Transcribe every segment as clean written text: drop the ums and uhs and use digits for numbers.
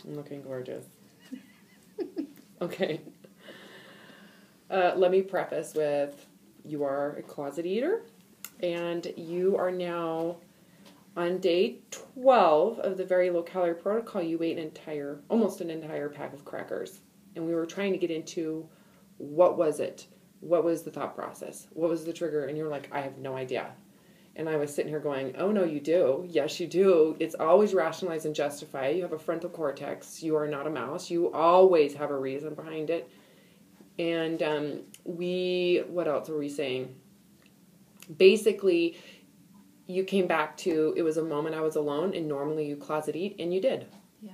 I'm looking gorgeous. Okay. Let me preface with, you are a closet eater, and you are now on day 12 of the very low-calorie protocol. You ate almost an entire pack of crackers. And we were trying to get into, what was it? What was the thought process? What was the trigger? And you're like, I have no idea. And I was sitting here going, oh, no, you do. Yes, you do. It's always rationalize and justify. You have a frontal cortex. You are not a mouse. You always have a reason behind it. And what else were we saying? Basically, you came back to, it was a moment I was alone, and normally you closet eat, and you did. Yeah.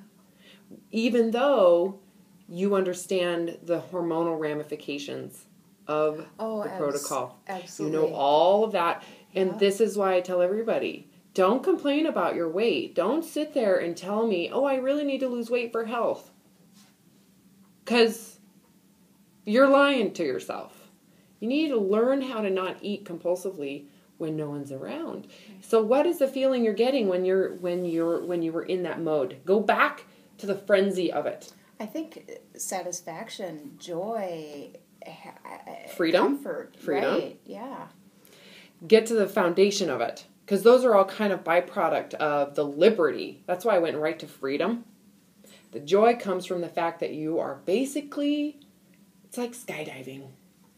Even though you understand the hormonal ramifications of the protocol. Absolutely. You know all of that. And Yeah. this is why I tell everybody, don't complain about your weight. Don't sit there and tell me, oh, I really need to lose weight for health. Because you're lying to yourself. You need to learn how to not eat compulsively when no one's around. Right. So what is the feeling you're getting when you were in that mode? Go back to the frenzy of it. I think satisfaction, joy, freedom, comfort, freedom. Right? Yeah. Get to the foundation of it, because those are all kind of byproduct of the liberty. That's why I went right to freedom. The joy comes from the fact that you are basically, it's like skydiving.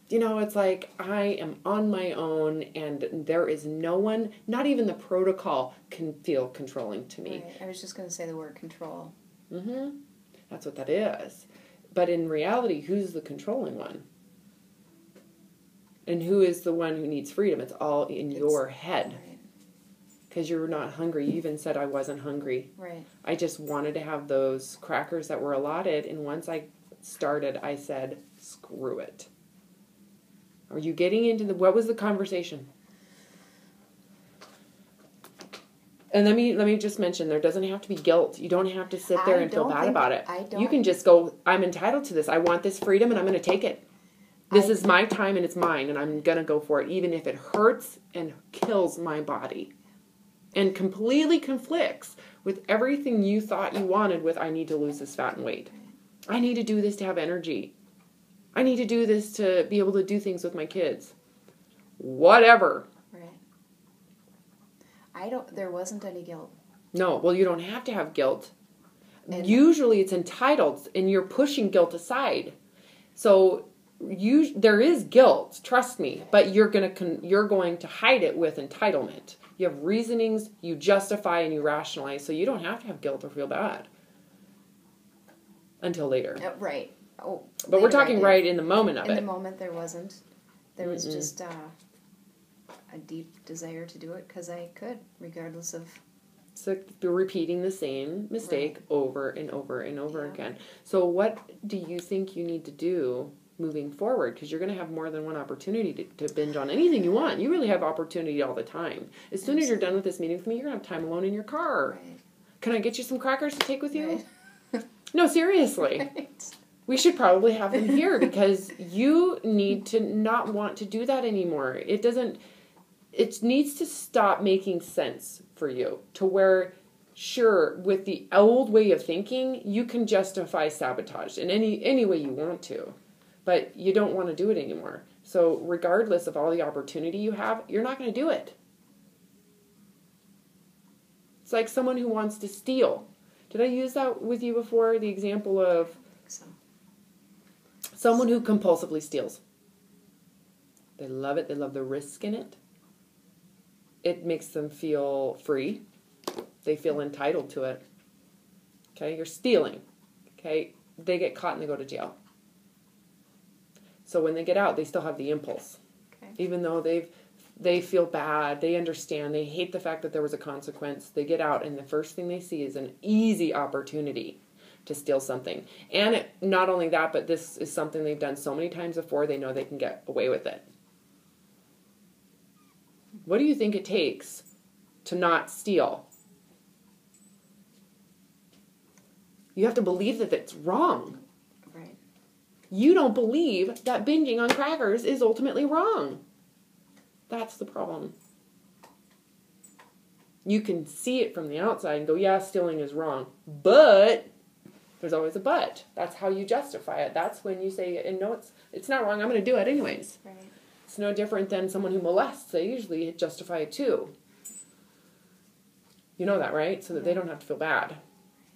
You know, it's like I am on my own, and there is no one, not even the protocol can feel controlling to me. Right. I was just going to say the word control. Mm-hmm. That's what that is. But in reality, who's the controlling one? And who is the one who needs freedom? It's all in your head. Right. Because you're not hungry. You even said I wasn't hungry. Right. I just wanted to have those crackers that were allotted. And once I started, I said, screw it. Are you getting into what was the conversation? And let me just mention, there doesn't have to be guilt. You don't have to sit there and feel bad about it. You can just go, I'm entitled to this. I want this freedom, and I'm going to take it. This is my time, and it's mine, and I'm going to go for it, even if it hurts and kills my body. And completely conflicts with everything you thought you wanted with, I need to lose this fat and weight. I need to do this to have energy. I need to do this to be able to do things with my kids. Whatever. There wasn't any guilt. No, well, you don't have to have guilt. Usually it's entitled, and you're pushing guilt aside. So there is guilt, trust me, but you're going to hide it with entitlement. You have reasonings, you justify, and you rationalize, so you don't have to have guilt or feel bad until later. Right. Oh, but we're talking right in the moment of it. In the moment, there wasn't. There was just a deep desire to do it because I could, regardless of... So you're repeating the same mistake over and over and over again. So what do you think you need to do moving forward? Because you're going to have more than one opportunity to binge on anything you want. You really have opportunity all the time. As soon as you're done with this meeting with me, you're going to have time alone in your car. Right. Can I get you some crackers to take with you? Right. No, seriously. Right. We should probably have them here because you need to not want to do that anymore. It needs to stop making sense for you to where, sure, with the old way of thinking, you can justify sabotage in any way you want to, but you don't want to do it anymore. So regardless of all the opportunity you have, you're not going to do it. It's like someone who wants to steal. Did I use that with you before? The example of someone who compulsively steals. They love it. They love the risk in it. It makes them feel free. They feel entitled to it. Okay, you're stealing. Okay, they get caught and they go to jail. So when they get out, they still have the impulse. Okay. Even though they feel bad, they understand, they hate the fact that there was a consequence. They get out and the first thing they see is an easy opportunity to steal something. And not only that, but this is something they've done so many times before, they know they can get away with it. What do you think it takes to not steal? You have to believe that it's wrong. Right. You don't believe that binging on crackers is ultimately wrong. That's the problem. You can see it from the outside and go, yeah, stealing is wrong. But There's always a but. That's how you justify it. That's when you say, and no, it's not wrong. I'm going to do it anyways. Right. It's no different than someone who molests. They usually justify it too. You know that, right? So that they don't have to feel bad.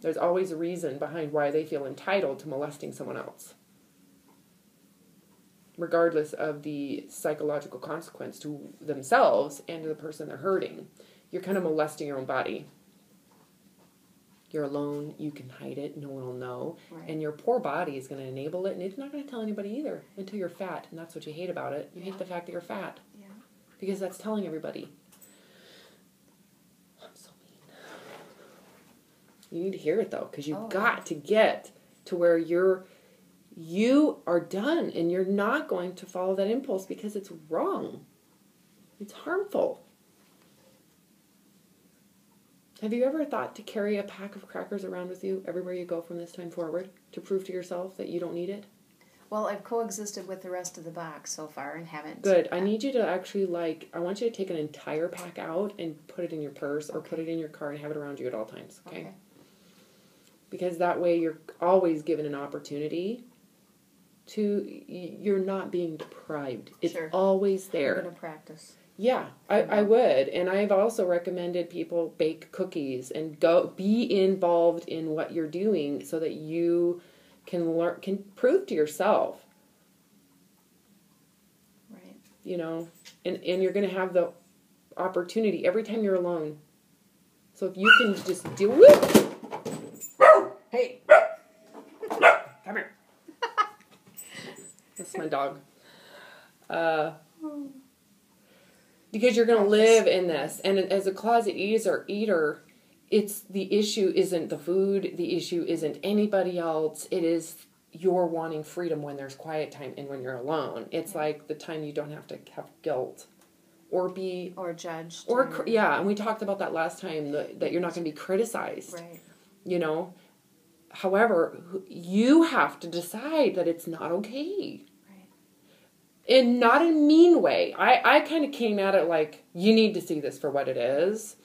There's always a reason behind why they feel entitled to molesting someone else, regardless of the psychological consequence to themselves and to the person they're hurting. You're kind of molesting your own body. You're alone. You can hide it. No one will know. Right. And your poor body is going to enable it, and it's not going to tell anybody either until you're fat, and that's what you hate about it. You hate the fact that you're fat. Yeah. Because that's telling everybody. I'm so mean. You need to hear it, though, because you've got to get to where you are done, and you're not going to follow that impulse because it's wrong. It's harmful. Have you ever thought to carry a pack of crackers around with you everywhere you go from this time forward to prove to yourself that you don't need it? Well, I've coexisted with the rest of the box so far and haven't. Good. I need you to actually, I want you to take an entire pack out and put it in your purse or put it in your car and have it around you at all times, okay? Because that way you're always given an opportunity to, you're not being deprived. It's always there. I'm going to practice. Yeah, I would. And I've also recommended people bake cookies and be involved in what you're doing so that you can prove to yourself. Right. You know, and you're going to have the opportunity every time you're alone. So if you can just do it. Hey. Come here. That's my dog. Because you're going to live in this. And as a closet eater, it's the issue isn't the food. The issue isn't anybody else. It is you're wanting freedom when there's quiet time and when you're alone. It's like the time you don't have to have guilt or be... Or judged. Or yeah, and we talked about that last time, that you're not going to be criticized. Right. You know? However, you have to decide that it's not okay. And not in a mean way. I kind of came at it like, you need to see this for what it is.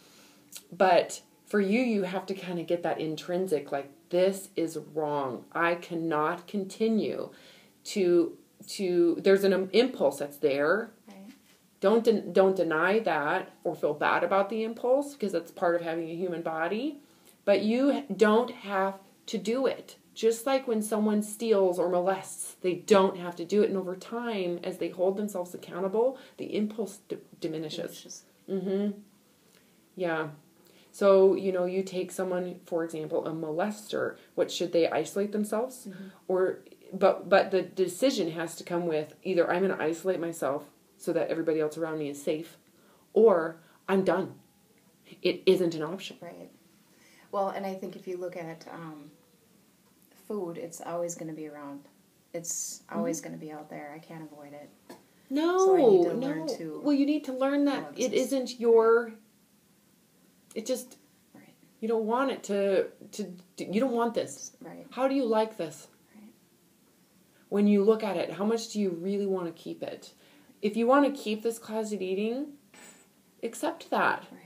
But for you have to kind of get that intrinsic, like, this is wrong. I cannot continue to there's an impulse that's there. Right. Don't deny that or feel bad about the impulse, because that's part of having a human body. But you don't have to do it. Just like when someone steals or molests, they don't have to do it. And over time, as they hold themselves accountable, the impulse diminishes. Mm-hmm. Yeah. So, you take someone, for example, a molester. What, should they isolate themselves? Mm-hmm. But the decision has to come with either I'm going to isolate myself so that everybody else around me is safe, or I'm done. It isn't an option. Right. Well, and I think if you look at... food, it's always going to be around. It's always going to be out there. I can't avoid it. No, so I need to learn to... Well, you need to learn that it isn't your... It just... Right. You don't want it to... You don't want this. Right. How do you like this? Right. When you look at it, how much do you really want to keep it? If you want to keep this closet eating, accept that. Right.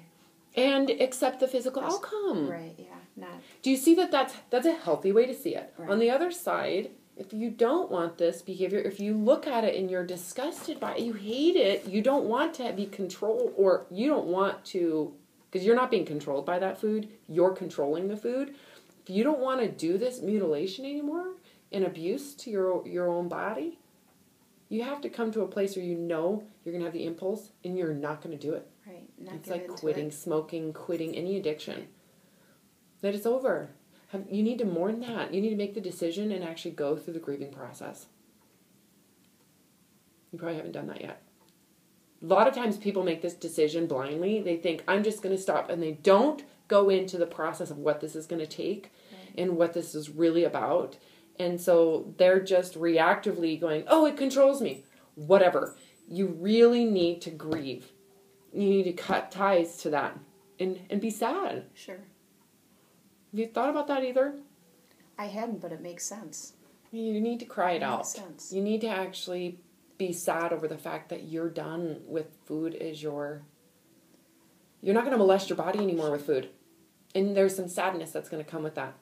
And accept the physical outcome. Right, yeah. Do you see that's a healthy way to see it? Right. On the other side, if you don't want this behavior, if you look at it and you're disgusted by it, you hate it, you don't want to be controlled, or you don't want to, because you're not being controlled by that food, you're controlling the food. If you don't want to do this mutilation anymore and abuse to your own body, you have to come to a place where you know you're going to have the impulse and you're not going to do it. Right. It's like quitting smoking, quitting any addiction. That it's over. You need to mourn that. You need to make the decision and actually go through the grieving process. You probably haven't done that yet. A lot of times people make this decision blindly. They think, I'm just going to stop. And they don't go into the process of what this is going to take and what this is really about. And so they're just reactively going, oh, it controls me. Whatever. You really need to grieve. You need to cut ties to that and be sad. Sure. Have you thought about that either? I hadn't, but it makes sense. You need to cry it out. Makes sense. You need to actually be sad over the fact that you're done with food as you're not going to molest your body anymore with food. And there's some sadness that's going to come with that.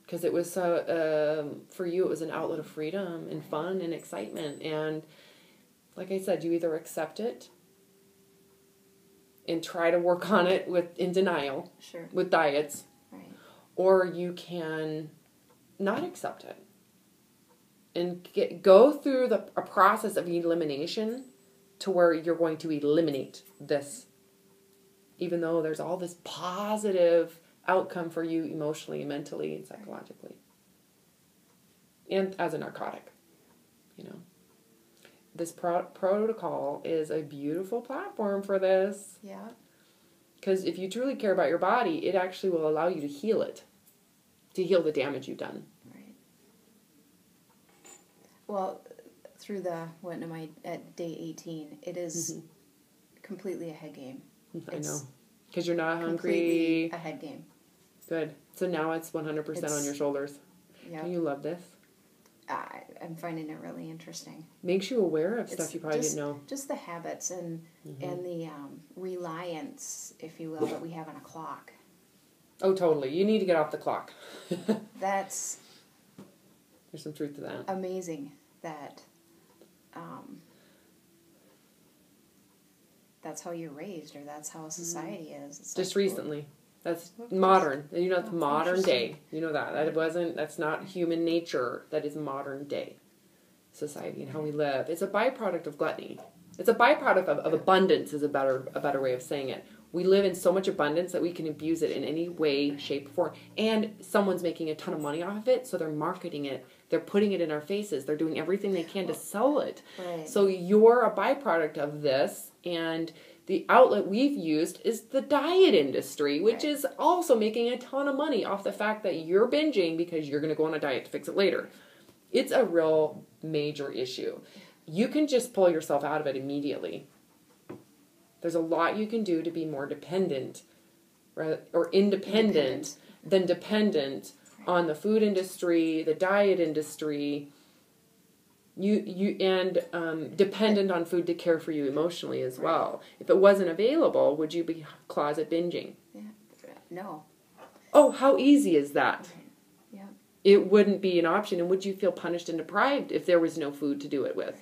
Because it was, for you, it was an outlet of freedom and fun and excitement. And like I said, you either accept it and try to work on it in denial Sure. with diets, Right. or you can not accept it and go through a process of elimination to where you're going to eliminate this, even though there's all this positive outcome for you emotionally, mentally, and psychologically. And as a narcotic, you know. This protocol is a beautiful platform for this. Yeah. Because if you truly care about your body, it actually will allow you to heal it. To heal the damage you've done. Right. Well, through at day 18, it is completely a head game. I know. Because you're not hungry. Completely a head game. Good. So now it's 100% on your shoulders. Yeah. Do you love this? I'm finding it really interesting. Makes you aware of stuff you probably didn't know. Just the habits and the reliance, if you will, that we have on a clock. Oh, totally. You need to get off the clock. That's... There's some truth to that. Amazing that that's how you're raised, or that's how society is. It's just like, recently. That's modern. You know, it's Oh, modern interesting. day. You know that. That's not human nature. That is modern day society and how we live. It's a byproduct of gluttony. It's a byproduct of abundance is a better way of saying it. We live in so much abundance that we can abuse it in any way, shape, or form. And someone's making a ton of money off of it, so they're marketing it. They're putting it in our faces. They're doing everything they can to sell it. Right. So you're a byproduct of this, and the outlet we've used is the diet industry, which is also making a ton of money off the fact that you're binging because you're going to go on a diet to fix it later. It's a real major issue. You can just pull yourself out of it immediately. There's a lot you can do to be more dependent, or independent than dependent on the food industry, the diet industry. Dependent on food to care for you emotionally as well. If it wasn't available, would you be closet binging? Yeah. No. Oh, how easy is that? Right. Yeah. It wouldn't be an option, and would you feel punished and deprived if there was no food to do it with? Right.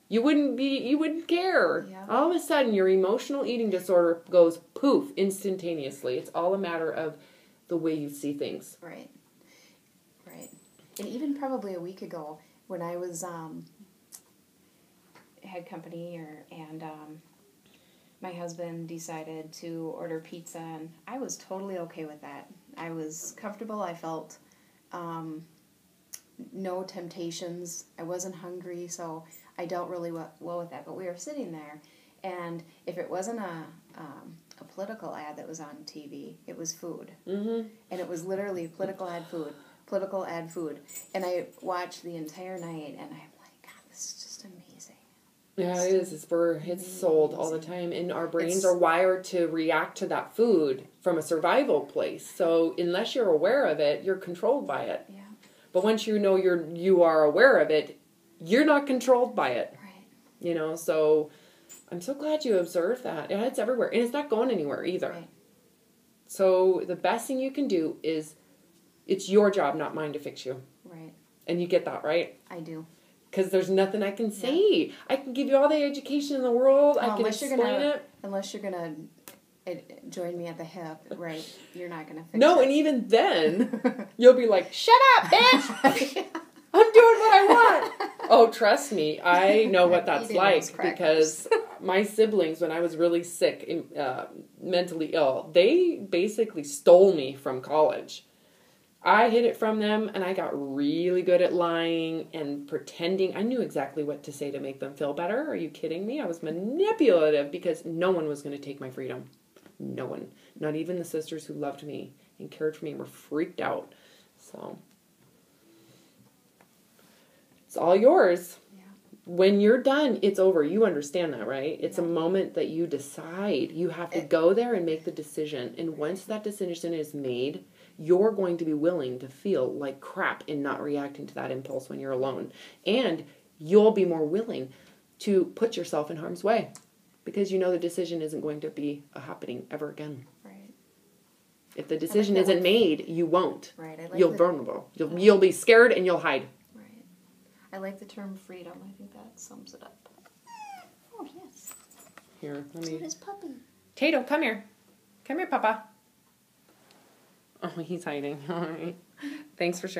You wouldn't care. Yeah. All of a sudden, your emotional eating disorder goes poof instantaneously. It's all a matter of the way you see things. Right. Right. And even probably a week ago, when I was head company, and my husband decided to order pizza, and I was totally okay with that. I was comfortable. I felt no temptations. I wasn't hungry, so I dealt really well with that. But we were sitting there, and if it wasn't a political ad that was on TV, it was food. Mm-hmm. And it was literally political ad food. And I watched the entire night, and I'm like, God, this is just amazing. Yeah, it is. It's sold all the time, and our brains are wired to react to that food from a survival place. So unless you're aware of it, you're controlled by it. Yeah. But once you know you are aware of it, you're not controlled by it. Right. You know, so I'm so glad you observed that. And it's everywhere, and it's not going anywhere either. Right. So the best thing you can do is, it's your job, not mine, to fix you. Right. And you get that, right? I do. Because there's nothing I can say. Yeah. I can give you all the education in the world. Well, I can explain it. Unless you're going to join me at the hip, right? You're not going to fix it. No, and even then, you'll be like, shut up, bitch! I'm doing what I want! Oh, trust me, I know what that's like, because my siblings, when I was really sick, mentally ill, they basically stole me from college. I hid it from them, and I got really good at lying and pretending. I knew exactly what to say to make them feel better. Are you kidding me? I was manipulative because no one was going to take my freedom. No one. Not even the sisters who loved me and cared for me were freaked out. So, it's all yours. Yeah. When you're done, it's over. You understand that, right? It's a moment that you decide. You have to go there and make the decision. And once that decision is made, you're going to be willing to feel like crap and not reacting to that impulse when you're alone. And you'll be more willing to put yourself in harm's way because you know the decision isn't going to be happening ever again. Right. If the decision isn't made, you won't. Right. You'll vulnerable. You'll be scared and you'll hide. Right. I like the term freedom. I think that sums it up. Oh, yes. Here, let So me... does Puppy. Tato, come here. Come here, Papa. Oh, he's hiding. All right. Thanks for sharing.